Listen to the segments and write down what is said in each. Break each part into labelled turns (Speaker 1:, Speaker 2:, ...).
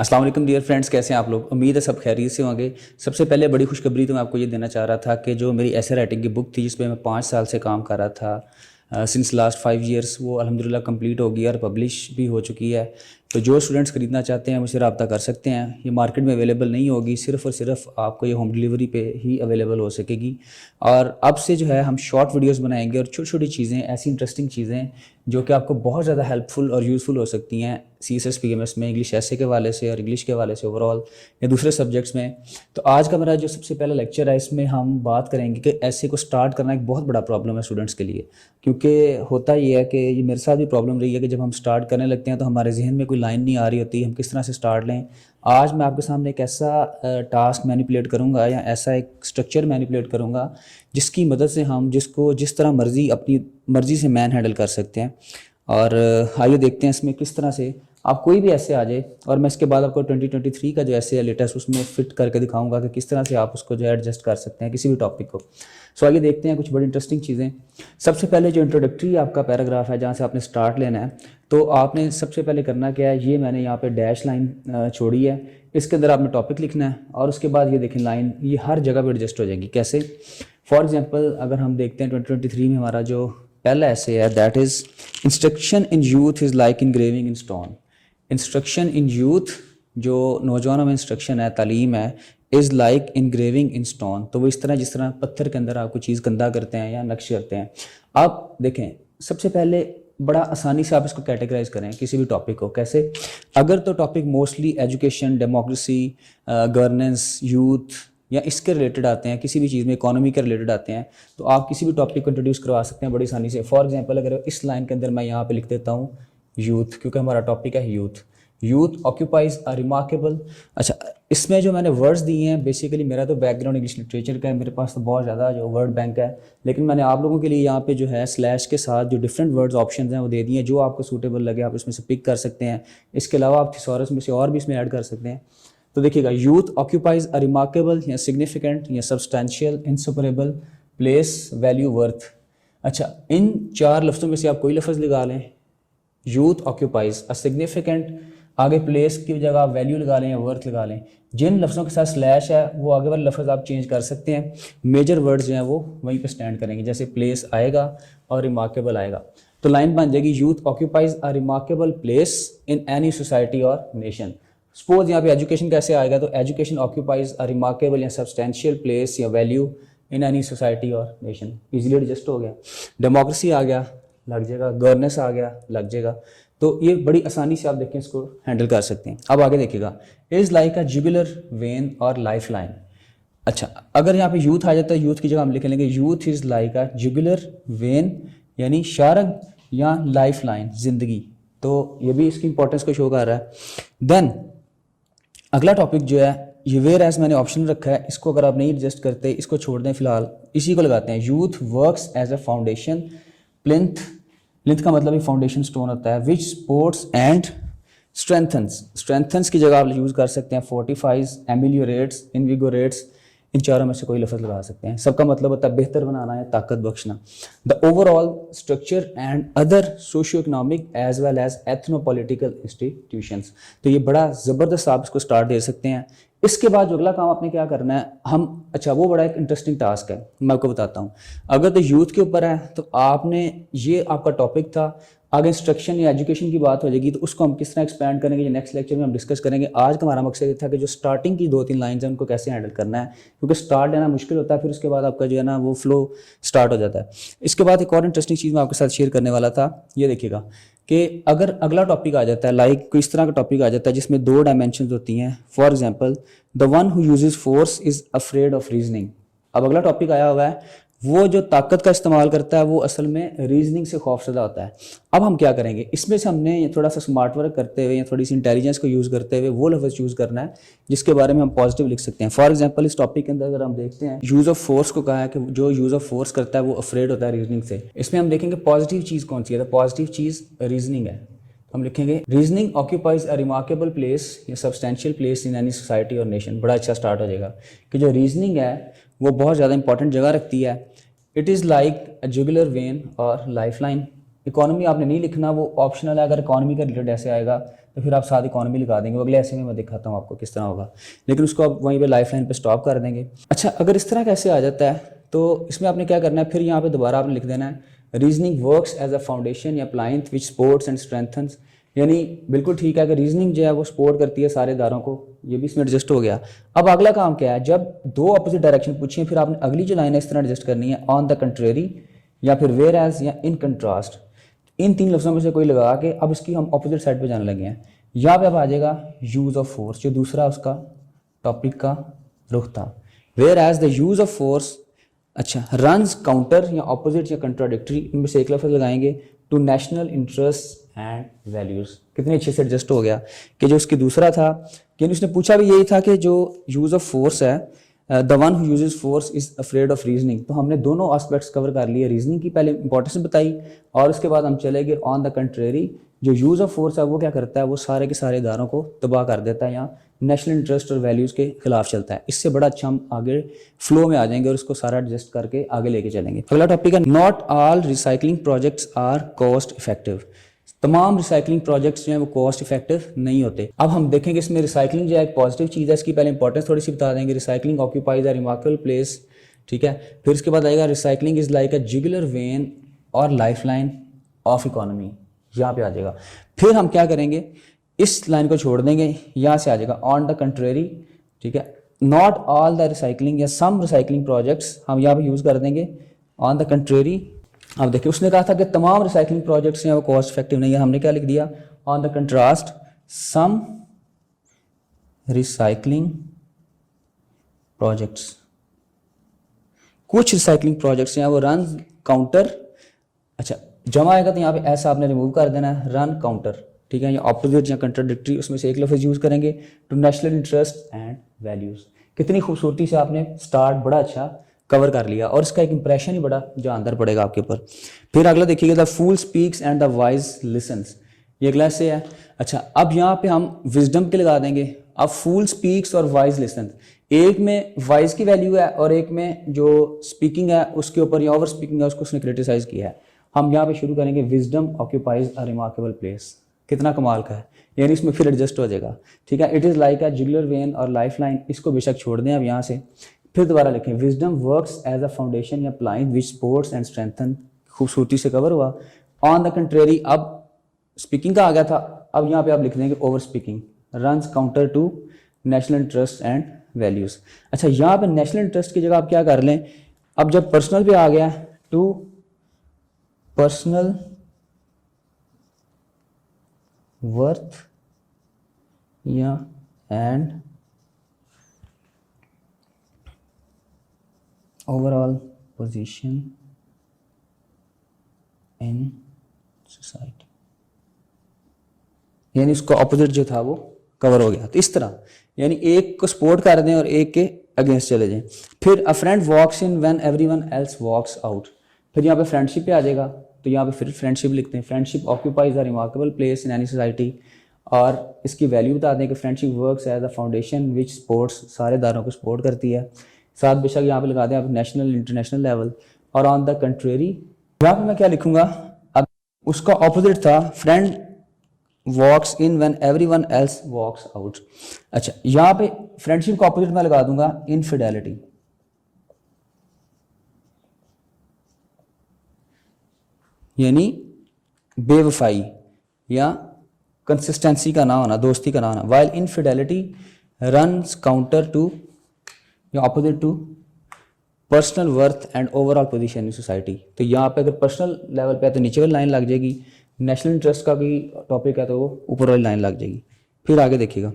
Speaker 1: अस्सलाम वालेकुम dear friends, कैसे हैं आप लोग। उम्मीद है सब खैरियत से होंगे। सबसे पहले बड़ी खुशखबरी तो मैं आपको ये देना चाह रहा था कि जो मेरी ऐसे राइटिंग की बुक थी जिसपे मैं 5 साल से काम कर रहा था सिंस लास्ट 5 ईयर्स, वो अल्हम्दुलिल्लाह कंप्लीट हो गई और पब्लिश भी हो चुकी है। तो जो स्टूडेंट्स ख़रीदना चाहते हैं मुझसे रब्ता कर सकते हैं। ये मार्केट में अवेलेबल नहीं होगी, सिर्फ़ और सिर्फ आपको ये होम डिलीवरी पे ही अवेलेबल हो सकेगी। और अब से जो है हम शॉर्ट वीडियोस बनाएंगे और छोटी छोटी चीज़ें, ऐसी इंटरेस्टिंग चीज़ें जो कि आपको बहुत ज़्यादा हेल्पफुल और यूज़फुल हो सकती हैं CSS PMS में, इंग्लिश ऐसे के वाले से और इंग्लिश के वाले से ओवरऑल या दूसरे सब्जेक्ट्स में। तो आज का मेरा जो सबसे पहला लेक्चर है इसमें हम बात करेंगे कि ऐसे को स्टार्ट करना एक बहुत बड़ा प्रॉब्लम है स्टूडेंट्स के लिए। क्योंकि होता ये है कि ये मेरे साथ भी प्रॉब्लम रही है कि जब हम स्टार्ट करने लगते हैं तो हमारे जहन में कोई लाइन नहीं आ रही होती, हम किस तरह से स्टार्ट लें। आज मैं आपके सामने एक ऐसा टास्क मैनिपुलेट करूंगा या ऐसा एक स्ट्रक्चर मैनिपुलेट करूंगा जिसकी मदद से हम जिसको जिस तरह मर्जी अपनी मर्जी से मैन हैंडल कर सकते हैं। और आइए देखते हैं इसमें किस तरह से आप कोई भी ऐसे आ जाए, और मैं इसके बाद आपको 2023 का जो ऐसे है लेटेस्ट उसमें फिट करके दिखाऊंगा कि किस तरह से आप उसको जो है एडजस्ट कर सकते हैं किसी भी टॉपिक को। सो आइए देखते हैं कुछ बड़ी इंटरेस्टिंग चीज़ें। सबसे पहले जो इंट्रोडक्टरी आपका पैराग्राफ है जहाँ से आपने स्टार्ट लेना है, तो आपने सबसे पहले करना क्या है, ये मैंने यहाँ पे डैश लाइन छोड़ी है, इसके अंदर आपने टॉपिक लिखना है और उसके बाद ये देखें लाइन ये हर जगह पर एडजस्ट हो जाएगी। कैसे? फॉर एग्जाम्पल अगर हम देखते हैं 2023 में हमारा जो पहला ऐसे है that is instruction in youth is like engraving in stone. Instruction in youth, जो नौजवानों में इंस्ट्रक्शन है, तालीम है, is like engraving in stone. तो वो इस तरह जिस तरह पत्थर के अंदर आप कोई चीज़ गंदा करते हैं या नक्श करते हैं। आप देखें सबसे पहले बड़ा आसानी से आप इसको कैटेगराइज करें किसी भी टॉपिक को। कैसे? अगर तो topic mostly education, democracy, governance, youth या इसके रिलेटेड आते हैं, किसी भी चीज़ में इकोनॉमी के रिलेटेड आते हैं, तो आप किसी भी टॉपिक को इंट्रोड्यूस करवा सकते हैं बड़ी आसानी से। फॉर एग्जांपल अगर इस लाइन के अंदर मैं यहाँ पे लिख देता हूँ यूथ, क्योंकि हमारा टॉपिक है youth. Youth occupies a remarkable. अच्छा, इसमें जो मैंने वर्ड्स दिए हैं, बेसिकली मेरा तो बैकग्राउंड इंग्लिश लिटरेचर का है, मेरे पास तो बहुत ज़्यादा जो वर्ड बैंक है, लेकिन मैंने आप लोगों के लिए यहाँ पे जो है स्लैश के साथ जो डिफरेंट वर्ड्स ऑप्शन हैं वो दे दिए हैं, जो आपको सूटेबल लगे आप इसमें से पिक कर सकते हैं। इसके अलावा आप थिसॉरस में से और भी इसमें ऐड कर सकते हैं। तो देखिएगा, यूथ ऑक्यूपाइज अ रिमार्केबल या सिग्निफिकेंट या सब्सटैंशियल, इंसुपरेबल, प्लेस, वैल्यू, वर्थ। अच्छा, इन चार लफ्ज़ों में से आप कोई लफ्ज़ लगा लें। यूथ ऑक्यूपाइज अ सिग्निफिकेंट, आगे प्लेस की जगह आप वैल्यू लगा लें या वर्थ लगा लें। जिन लफ्ज़ों के साथ स्लैश है वो आगे वाले लफ्ज़ आप चेंज कर सकते हैं। मेजर वर्ड्स जो हैं वो वहीं पे स्टैंड करेंगे, जैसे प्लेस आएगा और रिमार्केबल आएगा। तो लाइन बन जाएगी youth occupies a remarkable place in any society और नेशन। सपोज यहाँ पे एजुकेशन कैसे आएगा, तो एजुकेशन ऑक्यूपाइज अ रिमार्केबल या सब्सटेंशियल प्लेस या वैल्यू इन एनी सोसाइटी और नेशन। इजीली एडजस्ट हो गया। डेमोक्रेसी आ गया, लग जाएगा। गवर्नेंस आ गया, लग जाएगा। तो ये बड़ी आसानी से आप देखें इसको हैंडल कर सकते हैं। अब आगे देखिएगा, is like a jugular when और लाइफ लाइन। अच्छा, अगर यहाँ पे यूथ आ जाता है, यूथ की जगह हम लिख लेंगे youth is like a jugular vein, यानी शारग या लाइफ लाइन, जिंदगी। तो ये भी इसकी इंपॉर्टेंस को शो कर रहा है। देन अगला टॉपिक जो है ये वेयर एज मैंने ऑप्शन रखा है, इसको अगर आप नहीं एडजस्ट करते इसको छोड़ दें, फिलहाल इसी को लगाते हैं। Youth works as a foundation plinth, plinth का मतलब ही फाउंडेशन स्टोन होता है, which supports and strengthens. Strengthens की जगह आप यूज़ कर सकते हैं फोर्टिफाइज, एमिलियोरेट्स, इनविगोरेट्स। इन चारों में से कोई लफ्ज़ लगा सकते हैं। सबका मतलब होता है बेहतर बनाना या ताकत बख्शना। The overall structure and other socio economic as well as ethnopolitical institutions. तो ये बड़ा ज़बरदस्त आप इसको स्टार्ट दे सकते हैं। इसके बाद जो अगला काम आपने क्या करना है, हम अच्छा वो बड़ा एक इंटरेस्टिंग टास्क है, मैं आपको बताता हूँ। अगर तो यूथ के ऊपर है तो आपने ये आपका टॉपिक था, आगे इंस्ट्रक्शन या एजुकेशन की बात हो जाएगी तो उसको हम किस तरह एक्सपैंड करेंगे ये नेक्स्ट लेक्चर में हम डिस्कस करेंगे। आज का हमारा मकसद ये था कि जो स्टार्टिंग की 2-3 लाइन्स हैं उनको कैसे हैंडल करना है, क्योंकि स्टार्ट लेना मुश्किल होता है, फिर उसके बाद आपका जो है ना वो फ्लो स्टार्ट हो जाता है। इसके बाद एक और इंटरेस्टिंग चीज़ मैं आपके साथ शेयर करने वाला था, ये देखिएगा कि अगर अगला टॉपिक आ जाता है, लाइक कोई इस तरह का टॉपिक आ जाता है जिसमें 2 डायमेंशन होती हैं। For example, the one who uses force is afraid of reasoning. अब अगला टॉपिक आया हुआ है, वो जो ताकत का इस्तेमाल करता है वो असल में रीजनिंग से खौफजदा होता है। अब हम क्या करेंगे, इसमें से हमने थोड़ा सा स्मार्ट वर्क करते हुए या थोड़ी सी इंटेलिजेंस को यूज़ करते हुए वो लफ्ज़ चूज़ करना है जिसके बारे में हम पॉजिटिव लिख सकते हैं। फॉर एग्जांपल इस टॉपिक के अंदर अगर हम देखते हैं, यूज़ ऑफ फोर्स को कहा है कि जो यूज़ ऑफ फोर्स करता है वो अफ्रेड होता है रीजनिंग से। इसमें हम देखेंगे पॉजिटिव चीज़ कौन सी है, तो पॉजिटिव चीज़ रीजनिंग है। हम लिखेंगे reasoning occupies a remarkable place या substantial place in any society और नेशन। बड़ा अच्छा स्टार्ट हो जाएगा कि जो रीजनिंग है वो बहुत ज़्यादा इंपॉर्टेंट जगह रखती है। It is like a jugular when और लाइफ लाइन। इकोनॉमी आपने नहीं लिखना, वो ऑप्शनल है। अगर इकोनॉमी का रिलेटेड ऐसे आएगा तो फिर आप साथ इकोनॉमी लगा देंगे, वो अगले ऐसे में मैं दिखाता हूँ आपको किस तरह होगा, लेकिन उसको आप वहीं पे लाइफ लाइन पे स्टॉप कर देंगे। अच्छा, अगर इस तरह कैसे आ जाता है तो इसमें आपने क्या करना है, फिर यहाँ पे दोबारा आपने लिख देना है reasoning works as a foundation या plinth which supports and strengthens. यानी बिल्कुल ठीक है कि रीजनिंग जो है वो सपोर्ट करती है सारे इदारों को, ये भी इसमें एडजस्ट हो गया। अब अगला काम क्या है, जब दो अपोजिट डायरेक्शन पूछिए फिर आपने अगली जो लाइन है इस तरह एडजस्ट करनी है, ऑन द कंट्रेरी या फिर वेयर एज या इन कंट्रास्ट। इन तीन लफ्जों में से कोई लगा के अब इसकी हम अपोजिट साइड पे जाने लगे हैं। यहाँ पे अब आ जाएगा यूज ऑफ फोर्स, जो दूसरा उसका टॉपिक का रुख था। Whereas the use of force, अच्छा, रन्स काउंटर या अपोजिट या कंट्राडिक्टरी, इनमें से एक लफ्ज लगाएंगे, to national interest and values. कितने अच्छे से एडजस्ट हो गया कि जो उसकी दूसरा था कि उसने पूछा भी यही था कि जो यूज़ ऑफ फोर्स है, the one who uses force is afraid of reasoning. तो हमने दोनों एस्पेक्ट्स कवर कर लिए, रीजनिंग की पहले इंपॉर्टेंस बताई और उसके बाद हम चले गए ऑन द कंट्रेरी, जो यूज़ ऑफ फोर्स है वो क्या करता है, वो सारे के सारे इदारों को तबाह कर देता है या नेशनल इंटरेस्ट और वैल्यूज़ के खिलाफ चलता है। इससे बड़ा अच्छा हम आगे फ्लो में आ जाएंगे और उसको सारा एडजस्ट करके आगे लेके चलेंगे। अगला टॉपिक है not all recycling projects are cost effective. तमाम रिसाइकलिंग प्रोजेक्ट्स जो हैं वो कॉस्ट इफेक्टिव नहीं होते। अब हम देखेंगे इसमें रिसाइकलिंग जो है एक पॉजिटिव चीज़ है, इसकी पहले इंपॉर्टेंस थोड़ी सी बता देंगे। Recycling occupies a remarkable place, ठीक है। फिर उसके बाद आएगा recycling is like a jugular when और लाइफ लाइन ऑफ इकोनॉमी, यहाँ पे आ जाएगा। फिर हम क्या करेंगे, इस लाइन को छोड़ देंगे, यहाँ से आ जाएगा ऑन द कंट्रेरी, ठीक है। नॉट ऑल द रिसाइकलिंग या सम रिसाइकलिंग प्रोजेक्ट्स हम यहाँ पे यूज़ कर देंगे ऑन द कंट्रेरी। अब देखिए उसने कहा था कि तमाम रिसाइकलिंग प्रोजेक्ट्स हैं वो कॉस्ट इफेक्टिव नहीं है, हमने क्या लिख दिया, on the contrast some recycling projects, कुछ रिसाइकलिंग प्रोजेक्ट्स हैं वो रन काउंटर, अच्छा जमा आएगा तो यहाँ पे ऐसा आपने रिमूव कर देना है, रन काउंटर, ठीक है। या ऑपोजिट या कंट्राडिक्टरी, उसमें से एक लफ्ज यूज करेंगे, to national interest and values. कितनी खूबसूरती से आपने स्टार्ट बड़ा अच्छा कवर कर लिया और इसका एक इंप्रेशन ही बड़ा जानदार पड़ेगा आपके ऊपर। फिर अगला देखिएगा the fool speaks and the wise listens, ये अगला से है। अच्छा, अब यहाँ पे हम विजडम के लगा देंगे। अब फूल स्पीक्स और वाइज लिसन, एक में वाइज की वैल्यू है और एक में जो स्पीकिंग है उसके ऊपर या ओवर स्पीकिंग है उसको उसने क्रिटिसाइज किया है। हम यहाँ पे शुरू करेंगे wisdom occupies a remarkable place, कितना कमाल का है, यानी इसमें फिर एडजस्ट हो जाएगा, ठीक है। It is like a jugular when और लाइफ लाइन, इसको बेशक छोड़ दें अब यहाँ से। फिर दोबारा लिखें wisdom works as a foundation या plinth which supports and strengthen, खूबसूरती से कवर हुआ। ऑन द कंट्रेरी, अब स्पीकिंग का आ गया था, अब यहाँ पे आप लिख देंगे over speaking, runs counter to national interest and values. अच्छा, यहाँ पे नेशनल इंटरेस्ट की जगह आप क्या कर लें, अब जब पर्सनल पे आ गया टू पर्सनल वर्थ या and overall position in society, यानी उसका ऑपोजिट जो था वो कवर हो गया। तो इस तरह यानी एक को सपोर्ट कर दें और एक के अगेंस्ट चले जाएं। फिर a friend walks in when everyone else walks out, फिर यहाँ पे फ्रेंडशिप पे आ जाएगा, तो यहाँ पे फिर फ्रेंडशिप लिखते हैं। Friendship occupies a remarkable place in any society, और इसकी वैल्यू बता दें कि friendship works as a foundation which supports, सारे दारों को सपोर्ट करती है। साथ बेशक यहाँ पे लगा दें आप नेशनल इंटरनेशनल लेवल। और ऑन द कंट्रेरी यहाँ पे मैं क्या लिखूंगा, अब उसका ऑपोजिट था friend walks in when everyone else walks out. अच्छा, यहाँ पे फ्रेंडशिप का ऑपोजिट मैं लगा दूंगा इनफिडेलिटी, यानी बेवफाई या कंसिस्टेंसी का ना होना, दोस्ती का ना होना। While infidelity runs counter to या opposite to personal worth and overall position in society. तो यहाँ पे अगर पर्सनल लेवल पे है तो नीचे वाली लाइन लग जाएगी, नेशनल इंटरेस्ट का भी टॉपिक है तो वो ऊपर वाली लाइन लग जाएगी। फिर आगे देखिएगा,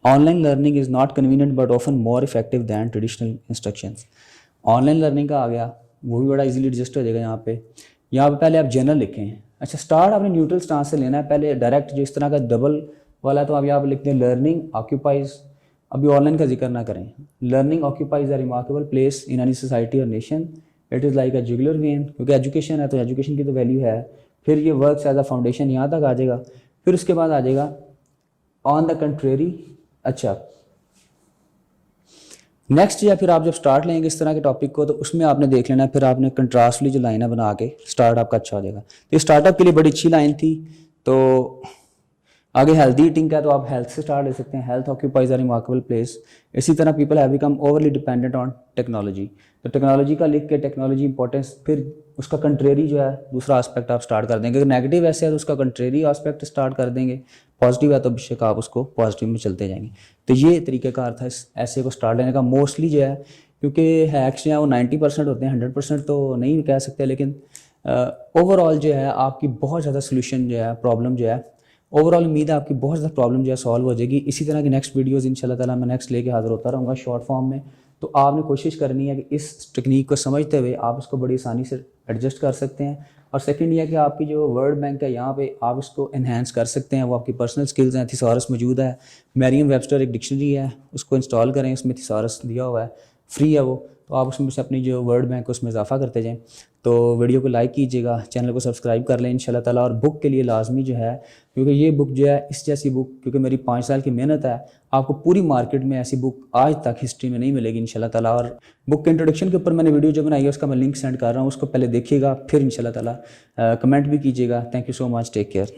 Speaker 1: online learning is not convenient but often more effective than traditional instructions. Online learning का आ गया, वो भी बड़ा इजीली एडजस्ट हो जाएगा। यहाँ पे पहले आप जनरल लिखें। अच्छा, स्टार्ट आपने न्यूट्रल स्टांस से लेना है, पहले डायरेक्ट जो इस तरह का डबल वाला है तो आप यहाँ पे लिखते हैं लर्निंग ऑक्यूपाइज, अभी ऑनलाइन का जिक्र ना करें। Learning occupies a remarkable place in any society और nation, it is like a jugular vein, क्योंकि एजुकेशन है तो एजुकेशन की तो वैल्यू है। फिर ये वर्क्स एज अ फाउंडेशन यहाँ तक आ जाएगा। फिर उसके बाद आ जाएगा ऑन द कंट्रेरी। अच्छा, नेक्स्ट या फिर आप जब स्टार्ट लेंगे इस तरह के टॉपिक को तो उसमें आपने देख लेना है, फिर आपने कंट्रास्ट वाली जो लाइन है बना के स्टार्ट आपका अच्छा हो जाएगा। तो स्टार्टअप के लिए बड़ी अच्छी लाइन थी। तो आगे हेल्दी ईटिंग का, तो आप हेल्थ से स्टार्ट ले सकते हैं। Health occupies a remarkable place. इसी तरह people have become overly dependent on technology. तो टेक्नोलॉजी का लिख के टेक्नोलॉजी इंपॉर्टेंस, फिर उसका कंट्रेरी जो है दूसरा एस्पेक्ट आप स्टार्ट कर देंगे। अगर नेगेटिव ऐसे है तो उसका कंट्रेरी एस्पेक्ट स्टार्ट कर देंगे, पॉजिटिव है तो बेशक आप उसको पॉजिटिव में चलते जाएंगे। तो ये तरीक़ाकार था इस ऐसे को स्टार्ट लेने का। मोस्टली जो है, क्योंकि हैक्स जो है वो 90% होते हैं, 100% तो नहीं कह सकते, लेकिन ओवरऑल जो है आपकी बहुत ज़्यादा सोल्यूशन जो है, प्रॉब्लम जो है, ओवरऑल उम्मीद है आपकी बहुत ज़्यादा प्रॉब्लम जो है सॉल्व हो जाएगी। इसी तरह की नेक्स्ट वीडियोज़ इंशाल्लाह ताला मैं नेक्स्ट लेके हाज़िर होता रहूँगा शॉर्ट फॉर्म में। तो आपने कोशिश करनी है कि इस टेक्निक को समझते हुए आप इसको बड़ी आसानी से एडजस्ट कर सकते हैं। और सेकंड ये है कि आपकी जो वर्ड बैंक है यहाँ पे आप इसको इन्हेंस कर सकते हैं, वो आपकी पर्सनल स्किल्स हैं। थिसॉरस मौजूद है, मैरियम वेबस्टर एक डिक्शनरी है, उसको इंस्टॉल करें, उसमें थिसॉरस दिया हुआ है, फ्री है वो। तो आप उसमें से अपनी जो वर्ड बैंक है उसमें इजाफा करते जाएँ। तो वीडियो को लाइक कीजिएगा, चैनल को सब्सक्राइब कर लें इंशाल्लाह ताला। और बुक के लिए लाजमी जो है, क्योंकि ये बुक जो है इस जैसी बुक, क्योंकि मेरी 5 साल की मेहनत है, आपको पूरी मार्केट में ऐसी बुक आज तक हिस्ट्री में नहीं मिलेगी इंशाल्लाह ताला। और बुक के इंट्रोडक्शन के ऊपर मैंने वीडियो जो बनाई है उसका मैं लिंक सेंड कर रहा हूँ, उसको पहले देखिएगा, फिर इंशाल्लाह ताला कमेंट भी कीजिएगा। Thank you so much, take care.